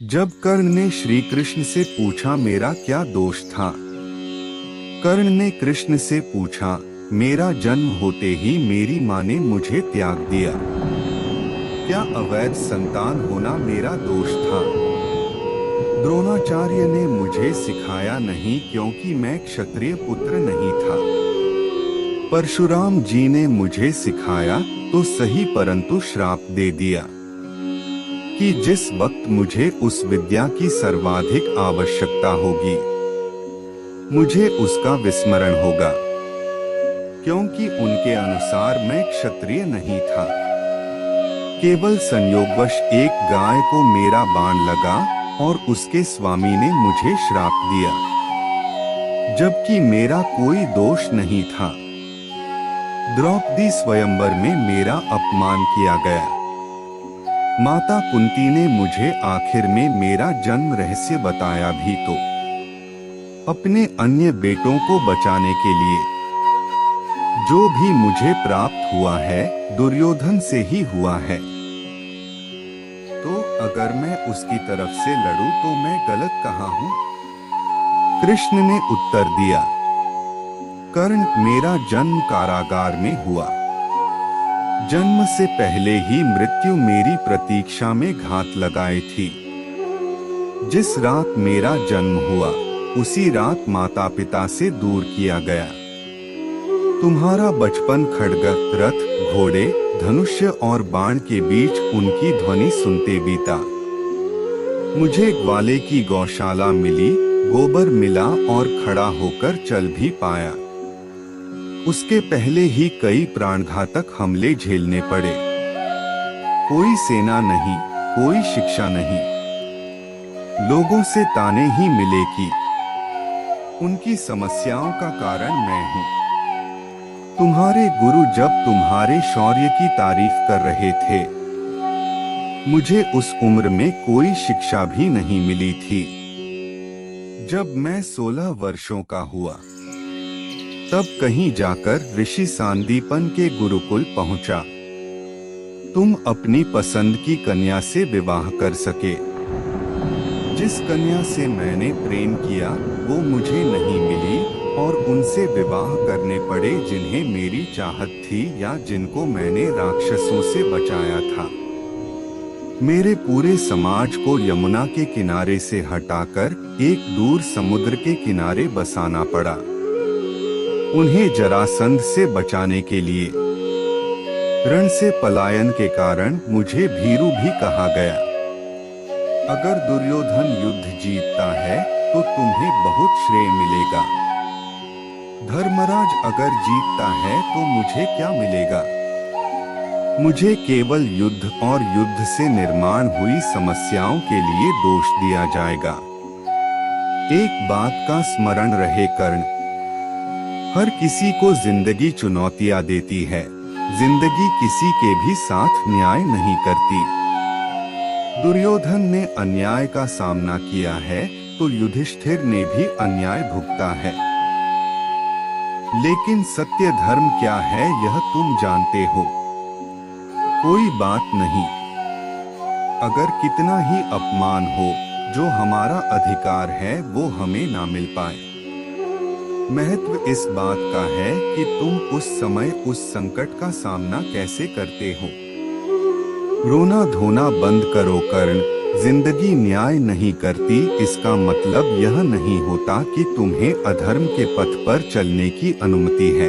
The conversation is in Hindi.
जब कर्ण ने श्री कृष्ण से पूछा मेरा क्या दोष था। कर्ण ने कृष्ण से पूछा, मेरा जन्म होते ही मेरी माँ ने मुझे त्याग दिया, क्या अवैध संतान होना मेरा दोष था। द्रोणाचार्य ने मुझे सिखाया नहीं क्योंकि मैं क्षत्रिय पुत्र नहीं था। परशुराम जी ने मुझे सिखाया तो सही, परंतु श्राप दे दिया कि जिस वक्त मुझे उस विद्या की सर्वाधिक आवश्यकता होगी मुझे उसका विस्मरण होगा, क्योंकि उनके अनुसार मैं क्षत्रिय नहीं था। केवल संयोगवश एक गाय को मेरा बाण लगा और उसके स्वामी ने मुझे श्राप दिया, जबकि मेरा कोई दोष नहीं था। द्रौपदी स्वयंवर में मेरा अपमान किया गया। माता कुंती ने मुझे आखिर में मेरा जन्म रहस्य बताया भी तो अपने अन्य बेटों को बचाने के लिए। जो भी मुझे प्राप्त हुआ है दुर्योधन से ही हुआ है, तो अगर मैं उसकी तरफ से लड़ूं तो मैं गलत कहाँ हूँ। कृष्ण ने उत्तर दिया, कर्ण, मेरा जन्म कारागार में हुआ। जन्म से पहले ही मृत्यु मेरी प्रतीक्षा में घात लगाए थी। जिस रात मेरा जन्म हुआ उसी रात माता पिता से दूर किया गया। तुम्हारा बचपन खड्ग, रथ, घोड़े, धनुष्य और बाण के बीच उनकी ध्वनि सुनते बीता। मुझे ग्वाले की गौशाला मिली, गोबर मिला और खड़ा होकर चल भी पाया। उसके पहले ही कई प्राणघातक हमले झेलने पड़े। कोई सेना नहीं, कोई शिक्षा नहीं, लोगों से ताने ही मिले कि उनकी समस्याओं का कारण मैं हूँ। तुम्हारे गुरु जब तुम्हारे शौर्य की तारीफ कर रहे थे, मुझे उस उम्र में कोई शिक्षा भी नहीं मिली थी। जब मैं 16 वर्षों का हुआ तब कहीं जाकर ऋषि सांदीपन के गुरुकुल पहुंचा। तुम अपनी पसंद की कन्या से विवाह कर सके। जिस कन्या से मैंने प्रेम किया वो मुझे नहीं मिली और उनसे विवाह करने पड़े जिन्हें मेरी चाहत थी या जिनको मैंने राक्षसों से बचाया था। मेरे पूरे समाज को यमुना के किनारे से हटाकर एक दूर समुद्र के किनारे बसाना पड़ा, उन्हें जरासंध से बचाने के लिए। रण से पलायन के कारण मुझे भीरू भी कहा गया। अगर दुर्योधन युद्ध जीतता है तो तुम्हें बहुत श्रेय मिलेगा। धर्मराज अगर जीतता है तो मुझे क्या मिलेगा। मुझे केवल युद्ध और युद्ध से निर्माण हुई समस्याओं के लिए दोष दिया जाएगा। एक बात का स्मरण रहे कर्ण, हर किसी को जिंदगी चुनौतियां देती है, जिंदगी किसी के भी साथ न्याय नहीं करती। दुर्योधन ने अन्याय का सामना किया है तो युधिष्ठिर ने भी अन्याय भुगता है। लेकिन सत्य धर्म क्या है यह तुम जानते हो। कोई बात नहीं, अगर कितना ही अपमान हो, जो हमारा अधिकार है वो हमें ना मिल पाए। महत्व इस बात का है कि तुम उस समय उस संकट का सामना कैसे करते हो। रोना धोना बंद करो कर्ण, जिंदगी न्याय नहीं करती इसका मतलब यह नहीं होता कि तुम्हें अधर्म के पथ पर चलने की अनुमति है।